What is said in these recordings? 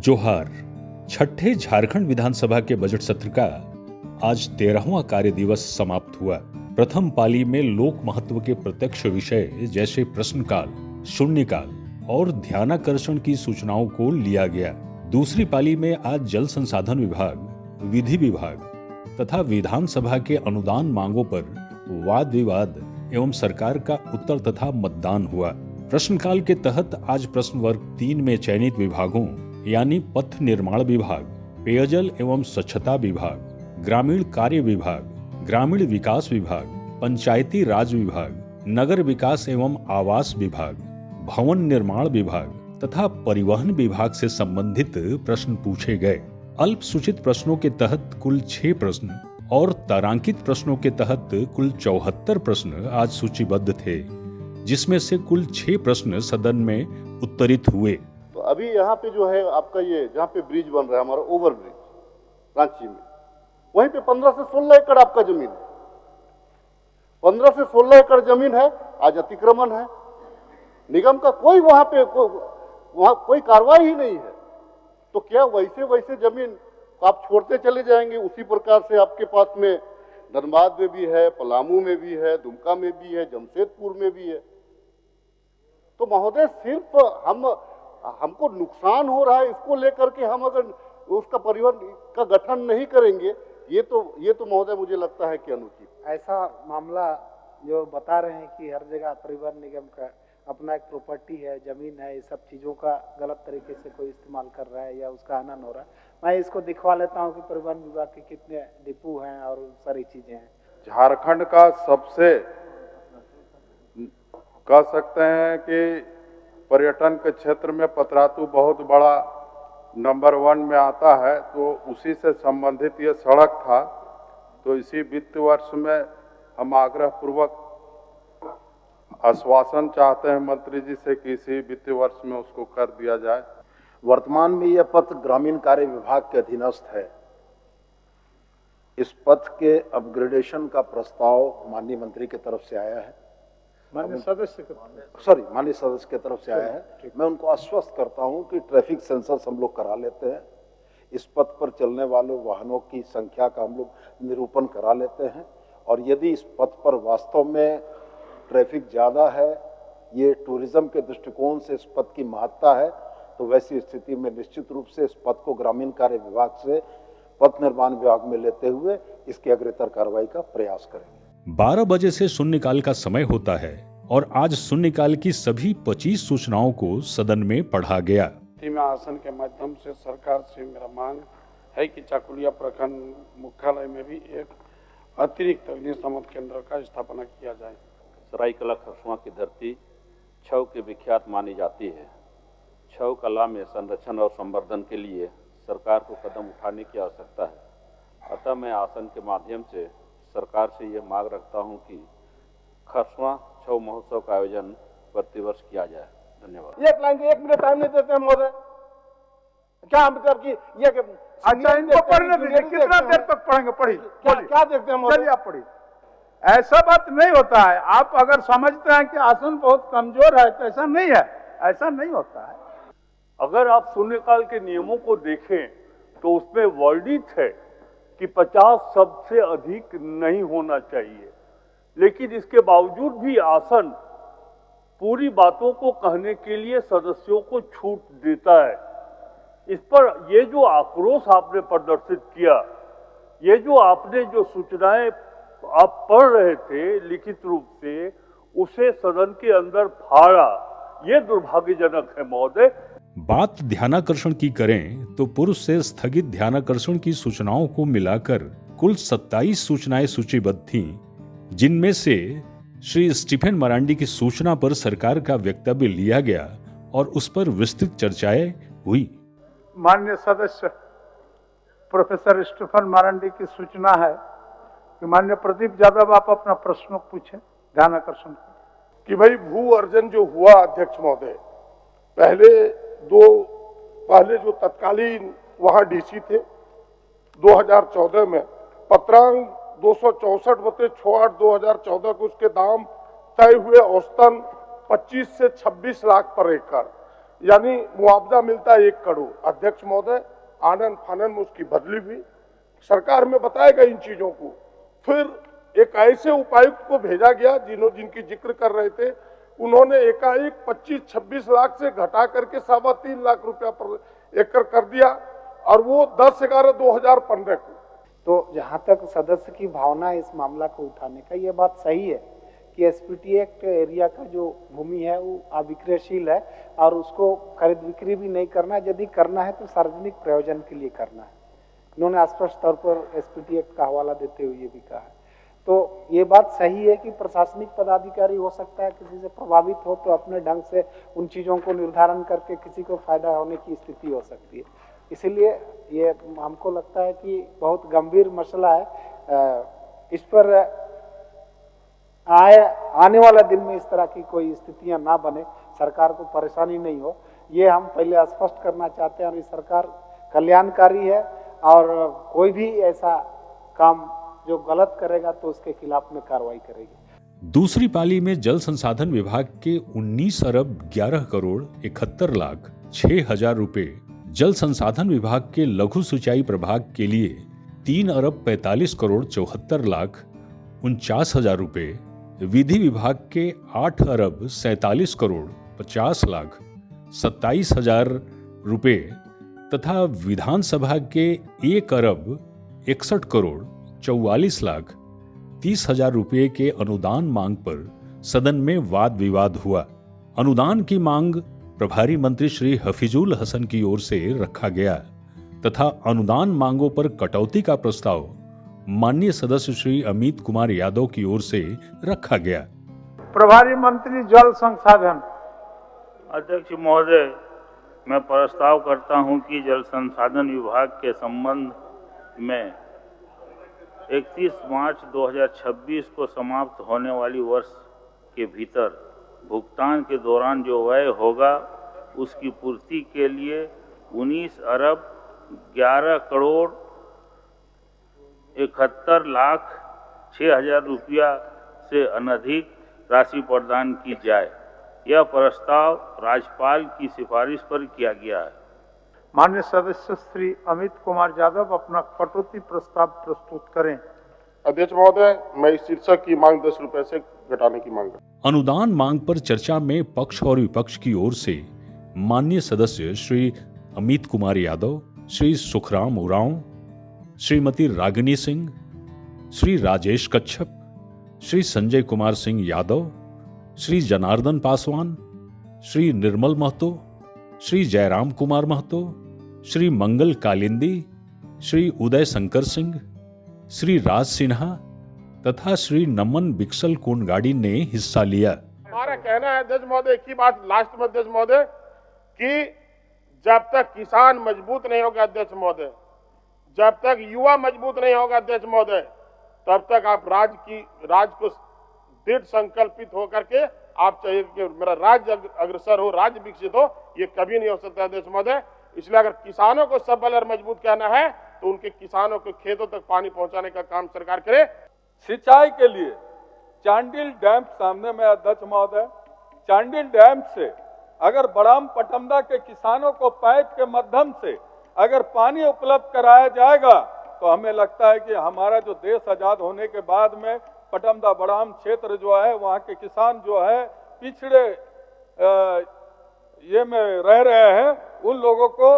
जोहार। छठे झारखंड विधानसभा के बजट सत्र का आज 13वां कार्य दिवस समाप्त हुआ। प्रथम पाली में लोक महत्व के प्रत्यक्ष विषय जैसे प्रश्नकाल, शून्यकाल और ध्यानाकर्षण की सूचनाओं को लिया गया। दूसरी पाली में आज जल संसाधन विभाग, विधि विभाग तथा विधानसभा के अनुदान मांगों पर वाद विवाद एवं सरकार का उत्तर तथा मतदान हुआ। प्रश्नकाल के तहत आज प्रश्न वर्ग 3 में चयनित विभागों यानी पथ निर्माण विभाग, पेयजल एवं स्वच्छता विभाग, ग्रामीण कार्य विभाग, ग्रामीण विकास विभाग, पंचायती राज विभाग, नगर विकास एवं आवास विभाग, भवन निर्माण विभाग तथा परिवहन विभाग से संबंधित प्रश्न पूछे गए। अल्प सूचित प्रश्नों के तहत कुल 6 प्रश्न और तारांकित प्रश्नों के तहत कुल 74 प्रश्न आज सूचीबद्ध थे, जिसमें से कुल 6 प्रश्न सदन में उत्तरित हुए। तो अभी यहाँ पे जो है आपका ये जहाँ पे ब्रिज बन रहा है हमारा ओवर ब्रिज रांची में, वहीं पे 15 से 16 एकड़ आपका जमीन है। 15 से 16 एकड़ जमीन है, आज अतिक्रमण है। निगम का कोई वहां पे वहां कोई कार्रवाई ही नहीं है। तो क्या वैसे जमीन आप छोड़ते चले जाएंगे? उसी प्रकार से आपके पास में धनबाद में भी है, पलामू में भी है, दुमका में भी है, जमशेदपुर में भी है। तो महोदय सिर्फ हमको नुकसान हो रहा है, इसको लेकर के हम अगर उसका परिवहन का गठन नहीं करेंगे, ये तो महोदय मुझे लगता है कि अनुचित। ऐसा मामला जो बता रहे हैं कि हर जगह परिवहन निगम का अपना एक प्रॉपर्टी है, जमीन है, ये सब चीज़ों का गलत तरीके से कोई इस्तेमाल कर रहा है या उसका हनन हो रहा है। मैं इसको दिखवा लेता हूँ कि परिवहन विभाग के कितने डिपो हैं और सारी चीज़ें हैं। झारखंड का सबसे कह सकते हैं कि पर्यटन के क्षेत्र में पतरातू बहुत बड़ा नंबर 1 में आता है, तो उसी से संबंधित ये सड़क था। तो इसी वित्त वर्ष में हम आग्रह पूर्वक आश्वासन चाहते हैं मंत्री जी से कि इसी वित्त वर्ष में उसको कर दिया जाए। वर्तमान में यह पथ ग्रामीण कार्य विभाग के अधीनस्थ है। इस पथ के अपग्रेडेशन का प्रस्ताव माननीय मंत्री की तरफ से आया है, माननीय सदस्य के तरफ से आया है। मैं उनको आश्वस्त करता हूं कि ट्रैफिक सेंसर्स हम लोग करा लेते हैं। इस पथ पर चलने वाले वाहनों की संख्या का हम लोग निरूपण करा लेते हैं, और यदि इस पथ पर वास्तव में ट्रैफिक ज़्यादा है, ये टूरिज्म के दृष्टिकोण से इस पथ की महत्ता है, तो वैसी स्थिति में निश्चित रूप से इस पथ को ग्रामीण कार्य विभाग से पथ निर्माण विभाग में लेते हुए इसकी अग्रतर कार्रवाई का प्रयास करेंगे। 12 बजे से शून्यकाल का समय होता है और आज शून्यकाल की सभी 25 सूचनाओं को सदन में पढ़ा गया। आसन के माध्यम से सरकार से मेरा मांग है कि चाकुलिया प्रखंड मुख्यालय में भी एक अतिरिक्त अग्निशमन केंद्र का स्थापना किया जाए। सरायकला खरसुआ की धरती छऊ की विख्यात मानी जाती है। छऊ कला में संरक्षण और संवर्धन के लिए सरकार को कदम उठाने की आवश्यकता है। अतः मैं आसन के माध्यम से सरकार से ये मांग रखता हूँ कि खरसुआ छऊ महोत्सव का आयोजन प्रतिवर्ष किया जाए। धन्यवाद। एक लाइन 1 मिनट टाइम नहीं देते हैं महोदय, क्या मतलब कि ये अच्छा इनको पढ़ने दीजिए, कितना देर तक पढ़ेंगे? पढ़िए। क्या देखते हैं महोदय? चलिए आप पढ़िए। ऐसा बात नहीं होता है। आप अगर समझते हैं कि आसन बहुत कमजोर है तो ऐसा नहीं है, ऐसा नहीं होता है। अगर आप शून्यकाल के नियमों को देखें तो उसमें वर्णित है कि 50 शब्द से अधिक नहीं होना चाहिए, लेकिन इसके बावजूद भी आसन पूरी बातों को कहने के लिए सदस्यों को छूट देता है। इस पर ये जो आक्रोश आपने प्रदर्शित किया, ये जो आपने जो सूचनाएं आप पढ़ रहे थे लिखित रूप से, उसे सदन के अंदर फाड़ा, ये दुर्भाग्यजनक है महोदय। बात ध्यानाकर्षण की करें तो पूर्व से स्थगित ध्यानाकर्षण की सूचनाओं को मिलाकर कुल 27 सूचनाएं सूचीबद्ध थीं, जिनमें से श्री स्टीफन मरांडी की सूचना पर सरकार का वक्तव्य लिया गया और उस पर विस्तृत चर्चाएं हुई। माननीय सदस्य प्रोफेसर स्टीफन मरांडी की सूचना है कि माननीय प्रदीप यादव आप अपना प्रश्न पूछे ध्यानाकर्षण कि भाई भू अर्जन जो हुआ अध्यक्ष महोदय, पहले जो तत्कालीन वहां डीसी थे 2014 में पत्रांक 264/68/2014 को उसके दाम तय हुए औसतन 25 से 26 लाख पर एकड़। यानी मुआवजा मिलता है 1 करोड़। अध्यक्ष महोदय, आनन फानन में उसकी बदली हुई। सरकार में बताएगा इन चीजों को। फिर एक ऐसे उपायुक्त को भेजा गया जिनकी जिक्र कर रहे थे, उन्होंने एकाएक 25-26 लाख से घटा करके 3.25 लाख रुपया पर एकड़ कर दिया, और वो 10/11/2015 को। तो जहां तक सदस्य की भावना है इस मामला को उठाने का, ये बात सही है कि एसपीटी एक्ट एरिया का जो भूमि है वो अविक्रयशील है और उसको खरीद बिक्री भी नहीं करना है। यदि करना है तो सार्वजनिक प्रयोजन के लिए करना है। इन्होंने स्पष्ट तौर पर एसपीटी एक्ट का हवाला देते हुए ये भी कहा है। तो ये बात सही है कि प्रशासनिक पदाधिकारी हो सकता है किसी से प्रभावित हो तो अपने ढंग से उन चीज़ों को निर्धारण करके किसी को फायदा होने की स्थिति हो सकती है। इसीलिए ये हमको लगता है कि बहुत गंभीर मसला है। इस पर आने वाला दिन में इस तरह की कोई स्थितियां ना बने, सरकार को परेशानी नहीं हो, ये हम पहले स्पष्ट करना चाहते हैं। और ये सरकार कल्याणकारी है और कोई भी ऐसा काम जो गलत करेगा तो उसके खिलाफ में कार्रवाई करेगी। दूसरी पाली में जल संसाधन विभाग के 19 अरब 11 करोड़ 71 लाख 6 हजार रुपए, जल संसाधन विभाग के लघु सिंचाई प्रभाग के लिए 3 अरब 45 करोड़ 74 लाख 49 हजार रुपए, विधि विभाग के 8 अरब 47 करोड़ 50 लाख 27 हजार रुपए तथा विधानसभा के 1 अरब 61 करोड़ 44 लाख 30 हजार रुपये के अनुदान मांग पर सदन में वाद विवाद हुआ। अनुदान की मांग प्रभारी मंत्री श्री हफीजुल हसन की ओर से रखा गया तथा अनुदान मांगों पर कटौती का प्रस्ताव माननीय सदस्य श्री अमित कुमार यादव की ओर से रखा गया। प्रभारी मंत्री जल संसाधन। अध्यक्ष महोदय, मैं प्रस्ताव करता हूं कि जल संसाधन विभाग के संबंध में 31 मार्च 2026 को समाप्त होने वाली वर्ष के भीतर भुगतान के दौरान जो व्यय होगा उसकी पूर्ति के लिए 19 अरब 11 करोड़ 71 लाख 6 हजार रुपया से अनधिक राशि प्रदान की जाए। यह प्रस्ताव राज्यपाल की सिफारिश पर किया गया है। माननीय सदस्य श्री अमित कुमार यादव अपना कटौती प्रस्ताव प्रस्तुत करें। अध्यक्ष महोदय, मैं इस शीर्षक की मांग 10 रुपए से घटाने की मांग करता हूं। अनुदान मांग पर चर्चा में पक्ष और विपक्ष की ओर से माननीय सदस्य श्री अमित कुमार यादव, श्री सुखराम उरांव, श्रीमती रागिनी सिंह, श्री राजेश कच्छप, श्री संजय कुमार सिंह यादव, श्री जनार्दन पासवान, श्री निर्मल महतो, श्री जयराम कुमार महतो, श्री मंगल कालिंदी, श्री उदय शंकर सिंह, श्री राज सिन्हा तथा श्री नमन बिक्सल कोनगाड़ी ने हिस्सा लिया। हमारा कहना है अध्यक्ष महोदय, एक ही बात लास्ट में अध्यक्ष महोदय, कि जब तक किसान मजबूत नहीं होगा अध्यक्ष महोदय, जब तक युवा मजबूत नहीं होगा अध्यक्ष महोदय, तब तक आप राज्य को दृढ़ संकल्पित होकर के आप चाहिए कि मेरा राज्य अग्रसर हो, राज्य विकसित हो, ये कभी नहीं हो सकता अध्यक्ष महोदय। इसलिए अगर किसानों को सबल और मजबूत करना है तो उनके किसानों के खेतों तक पानी पहुंचाने का काम सरकार करे। सिंचाई के लिए चांडिल डैम सामने में अध्यक्ष महोदय, चांडिल डैम से अगर बड़ाम पटमदा के किसानों को पाइप के माध्यम से अगर पानी उपलब्ध कराया जाएगा तो हमें लगता है कि हमारा जो देश आजाद होने के बाद में पटमदा बड़ाम क्षेत्र जो है वहाँ के किसान जो है पिछड़े ये में रह रहे हैं, उन लोगों को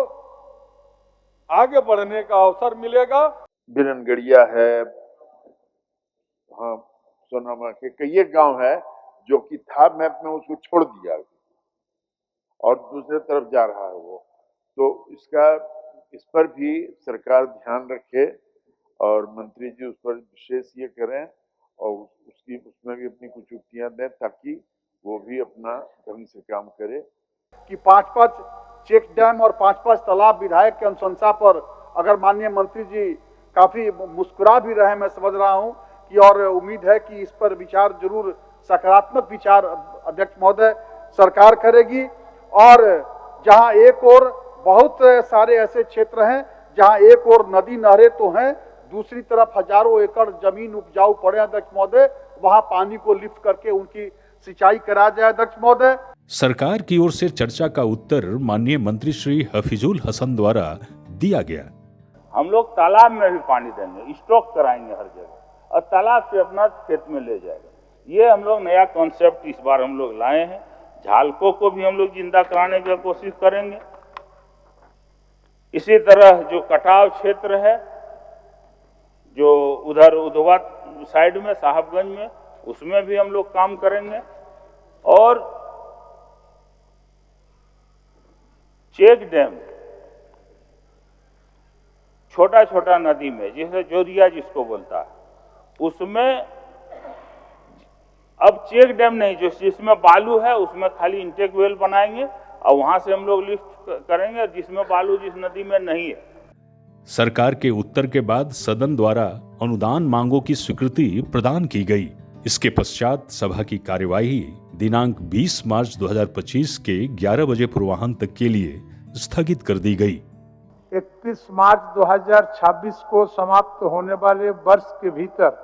आगे बढ़ने का अवसर मिलेगा। बिरनगढ़िया है, हाँ सोनामा के कई गांव है जो कि था मैप में, उसको छोड़ दिया और दूसरे तरफ जा रहा है वो। तो इस पर भी सरकार ध्यान रखे और मंत्री जी उस पर विशेष ये करें और उसमें भी अपनी कुछ युक्तियां दें ताकि वो भी अपना ढंग से काम करे। कि 5-5 चेक डैम और 5-5 तालाब विधायक की अनुशंसा पर अगर माननीय मंत्री जी काफी मुस्कुरा भी रहे, मैं समझ रहा हूं कि, और उम्मीद है कि इस पर विचार जरूर सकारात्मक विचार अध्यक्ष महोदय सरकार करेगी। और जहां एक और बहुत सारे ऐसे क्षेत्र हैं जहां एक और नदी नहरें तो हैं, दूसरी तरफ हजारों एकड़ जमीन उपजाऊ पड़े अध्यक्ष महोदय, वहां पानी को लिफ्ट करके उनकी सिंचाई कराया जाए अध्यक्ष महोदय। सरकार की ओर से चर्चा का उत्तर माननीय मंत्री श्री हफीजुल हसन द्वारा दिया गया। हम लोग तालाब में भी पानी देंगे, स्टॉक कराएंगे हर जगह और तालाब से अपना खेत में ले जाएगा। ये हम लोग नया कॉन्सेप्ट इस बार हम लोग लाए हैं। झालकों को भी हम लोग जिंदा कराने की कोशिश करेंगे। इसी तरह जो कटाव क्षेत्र है, जो उधर उधवा साइड में साहबगंज में, उसमें भी हम लोग काम करेंगे। और चेक डैम छोटा छोटा नदी में, जैसे जोरिया जिसको बोलता है, उसमें अब चेक डैम नहीं, जो जिसमें बालू है उसमें खाली इंटेक वेल बनाएंगे और वहां से हम लोग लिफ्ट करेंगे, जिसमें बालू जिस नदी में नहीं है। सरकार के उत्तर के बाद सदन द्वारा अनुदान मांगों की स्वीकृति प्रदान की गई। इसके पश्चात सभा की कार्यवाही दिनांक 20 मार्च 2025 के 11 बजे पूर्वाह्न तक के लिए स्थगित कर दी गई। 31 मार्च 2026 को समाप्त होने वाले वर्ष के भीतर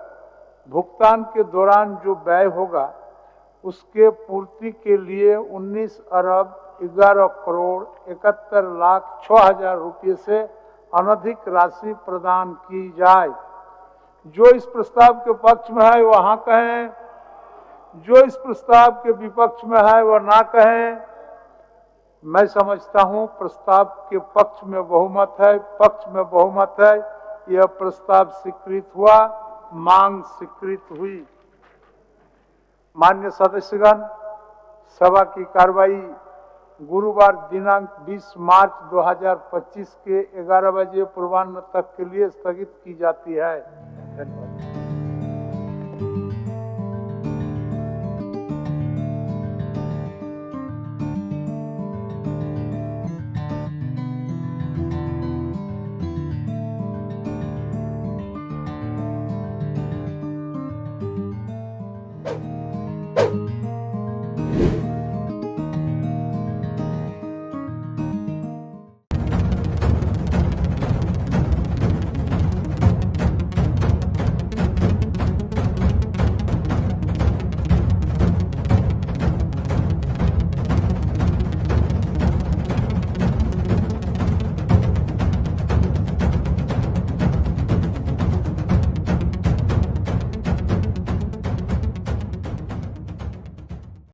भुगतान के दौरान जो व्यय होगा उसके पूर्ति के लिए 19 अरब 11 करोड़ 71 लाख 6 हजार रुपये से अनधिक राशि प्रदान की जाए। जो इस प्रस्ताव के पक्ष में है वह हाँ कहें, जो इस प्रस्ताव के विपक्ष में है वह ना कहें। मैं समझता हूं प्रस्ताव के पक्ष में बहुमत है, पक्ष में बहुमत है। यह प्रस्ताव स्वीकृत हुआ, मांग स्वीकृत हुई। मान्य सदस्यगण, सभा की कार्रवाई गुरुवार दिनांक 20 मार्च 2025 के 11 बजे पूर्वाह्न तक के लिए स्थगित की जाती है। धन्यवाद।